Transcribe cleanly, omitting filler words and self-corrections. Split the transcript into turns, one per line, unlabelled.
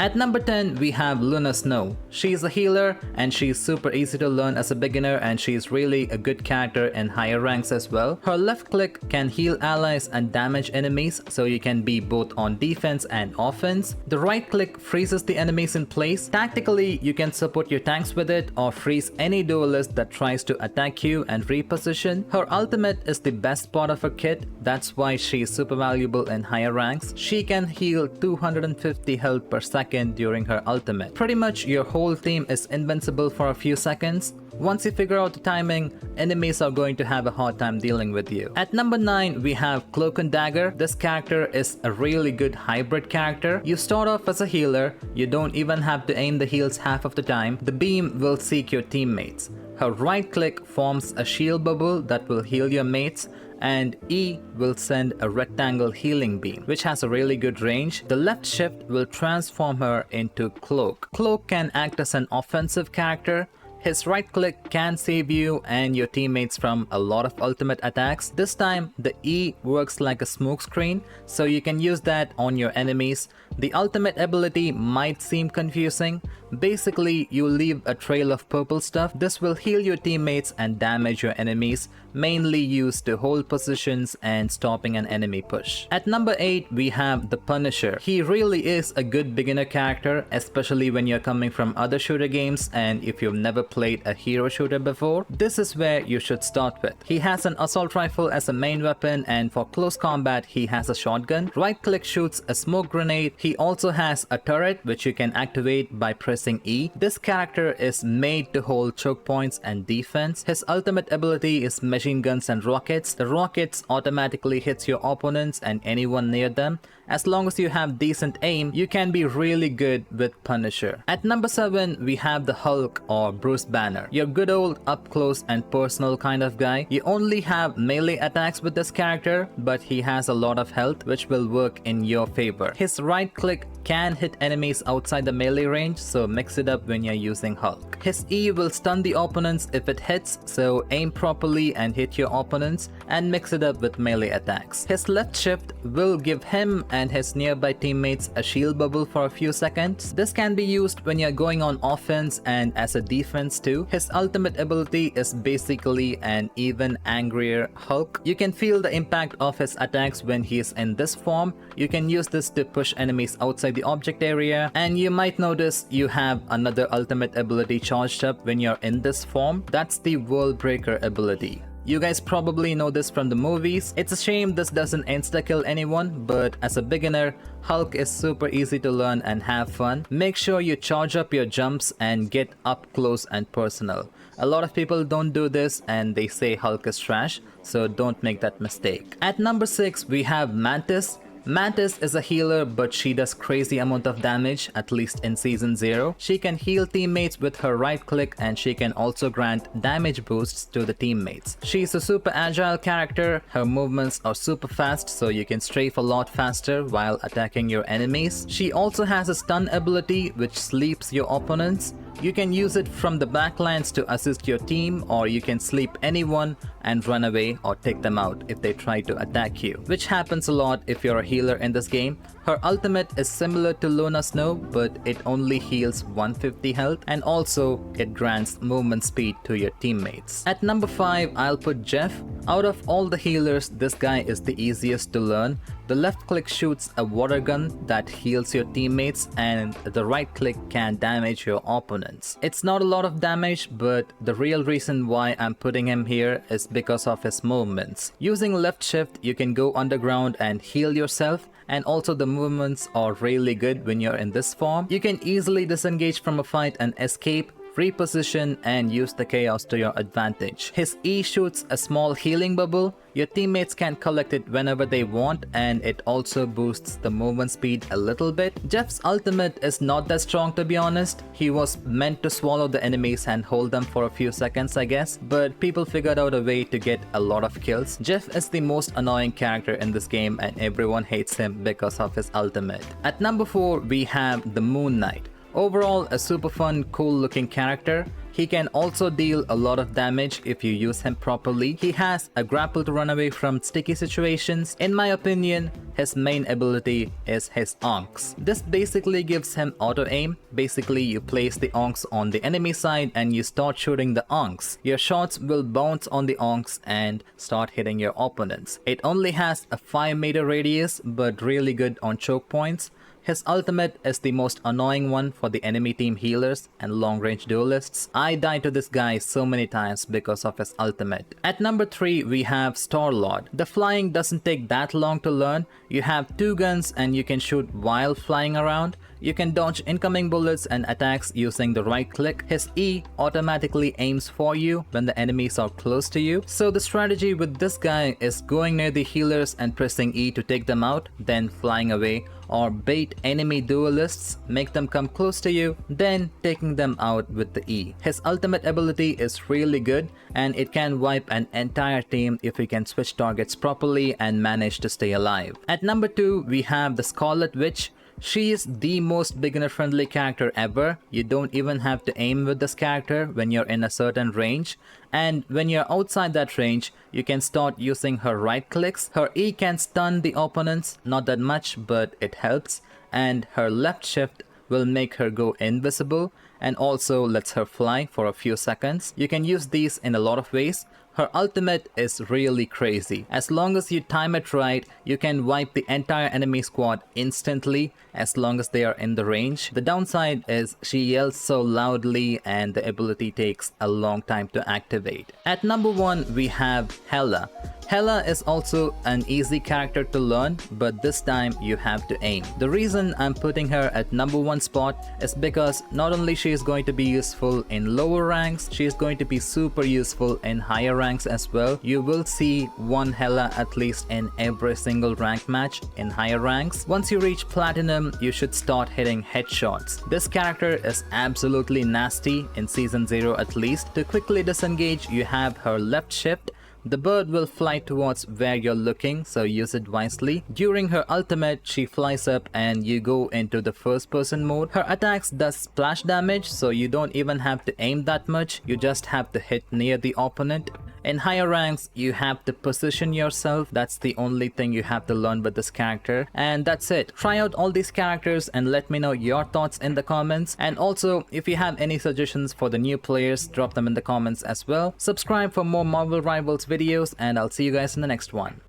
At number 10, we have Luna Snow. She's a healer and she's super easy to learn as a beginner, and she's really a good character in higher ranks as well. Her left click can heal allies and damage enemies, so you can be both on defense and offense. The right click freezes the enemies in place. Tactically, you can support your tanks with it or freeze any duelist that tries to attack you and reposition. Her ultimate is the best part of her kit, that's why she's super valuable in higher ranks. She can heal 250 health per second during her ultimate. Pretty much your whole team is invincible for a few seconds. Once you figure out the timing, enemies are going to have a hard time dealing with you. At number 9, we have Cloak and Dagger. This character is a really good hybrid character. You start off as a healer, you don't even have to aim the heals half of the time. The beam will seek your teammates. Her right click forms a shield bubble that will heal your mates, and E will send a rectangle healing beam, which has a really good range. The left shift will transform her into Cloak. Cloak can act as an offensive character. His right click can save you and your teammates from a lot of ultimate attacks. This time, the E works like a smoke screen, so you can use that on your enemies. The ultimate ability might seem confusing. Basically, you leave a trail of purple stuff. This will heal your teammates and damage your enemies, mainly used to hold positions and stopping an enemy push. At number 8, we have the Punisher. He really is a good beginner character, especially when you're coming from other shooter games and if you've never played a hero shooter before. This is where you should start with. He has an assault rifle as a main weapon, and for close combat he has a shotgun. Right click shoots a smoke grenade. He also has a turret which you can activate by pressing E. This character is made to hold choke points and defense. His ultimate ability is machine guns and rockets. The rockets automatically hits your opponents and anyone near them. As long as you have decent aim, you can be really good with Punisher. At number 7, we have the Hulk or Bruce Banner. Your good old up close and personal kind of guy. You only have melee attacks with this character, but he has a lot of health which will work in your favor. His right click can hit enemies outside the melee range, so mix it up when you're using Hulk. His E will stun the opponents if it hits, so aim properly and hit your opponents, and mix it up with melee attacks. His left shift will give him and his nearby teammates a shield bubble for a few seconds. This can be used when you're going on offense and as a defense too. His ultimate ability is basically an even angrier Hulk. You can feel the impact of his attacks when he is in this form. You can use this to push enemies outside the object area, and you might notice you have another ultimate ability charged up when you're in this form. That's the World Breaker ability. You guys probably know this from the movies. It's a shame this doesn't insta-kill anyone, but as a beginner, Hulk is super easy to learn and have fun. Make sure you charge up your jumps and get up close and personal. A lot of people don't do this and they say Hulk is trash, so don't make that mistake. At number 6, we have Mantis. Mantis is a healer, but she does crazy amount of damage, at least in season 0. She can heal teammates with her right click, and she can also grant damage boosts to the teammates. She's a super agile character. Her movements are super fast, so you can strafe a lot faster while attacking your enemies. She also has a stun ability which sleeps your opponents. You can use it from the backlines to assist your team, or you can sleep anyone and run away or take them out if they try to attack you, which happens a lot if you're a healer in this game. Her ultimate is similar to Luna Snow, but it only heals 150 health, and also it grants movement speed to your teammates. At number 5, I'll put Jeff. Out of all the healers, this guy is the easiest to learn. The left click shoots a water gun that heals your teammates, and the right click can damage your opponents. It's not a lot of damage, but the real reason why I'm putting him here is because of his movements. Using left shift, you can go underground and heal yourself, and also the movements are really good when you're in this form. You can easily disengage from a fight and escape, reposition, and use the chaos to your advantage. His E shoots a small healing bubble. Your teammates can collect it whenever they want, and it also boosts the movement speed a little bit. Jeff's ultimate is not that strong, to be honest. He was meant to swallow the enemies and hold them for a few seconds, I guess, but people figured out a way to get a lot of kills. Jeff is the most annoying character in this game, and everyone hates him because of his ultimate. At number 4, we have the Moon Knight. Overall, a super fun, cool looking character. He can also deal a lot of damage if you use him properly. He has a grapple to run away from sticky situations. In my opinion, his main ability is his onks. This basically gives him auto aim. Basically, you place the onks on the enemy side and you start shooting the onks. Your shots will bounce on the onks and start hitting your opponents. It only has a 5-meter radius, but really good on choke points. His ultimate is the most annoying one for the enemy team healers and long-range duelists. I died to this guy so many times because of his ultimate. At number 3, we have Star-Lord. The flying doesn't take that long to learn. You have 2 guns and you can shoot while flying around. You can dodge incoming bullets and attacks using the right click. His E automatically aims for you when the enemies are close to you. So the strategy with this guy is going near the healers and pressing E to take them out, then flying away, or bait enemy duelists, make them come close to you, then taking them out with the E. His ultimate ability is really good and it can wipe an entire team if you can switch targets properly and manage to stay alive. At number 2, we have the Scarlet Witch. She is the most beginner friendly character ever. You don't even have to aim with this character when you're in a certain range, and when you're outside that range you can start using her right clicks. Her E can stun the opponents, not that much but it helps, and her left shift will make her go invisible and also lets her fly for a few seconds. You can use these in a lot of ways. Her ultimate is really crazy. As long as you time it right, you can wipe the entire enemy squad instantly as long as they are in the range. The downside is she yells so loudly and the ability takes a long time to activate. At number 1, we have Hela. Hela is also an easy character to learn, but this time you have to aim. The reason I'm putting her at number 1 spot is because not only she is going to be useful in lower ranks, she is going to be super useful in higher ranks as well. You will see one Hela at least in every single rank match in higher ranks. Once you reach Platinum, you should start hitting headshots. This character is absolutely nasty in Season 0 at least. To quickly disengage, you have her left shift. The bird will fly towards where you're looking, so use it wisely. During her ultimate, she flies up and you go into the first person mode. Her attacks does splash damage, so you don't even have to aim that much, you just have to hit near the opponent. In higher ranks, you have to position yourself. That's the only thing you have to learn with this character. And that's it. Try out all these characters and let me know your thoughts in the comments. And also, if you have any suggestions for the new players, drop them in the comments as well. Subscribe for more Marvel Rivals videos and I'll see you guys in the next one.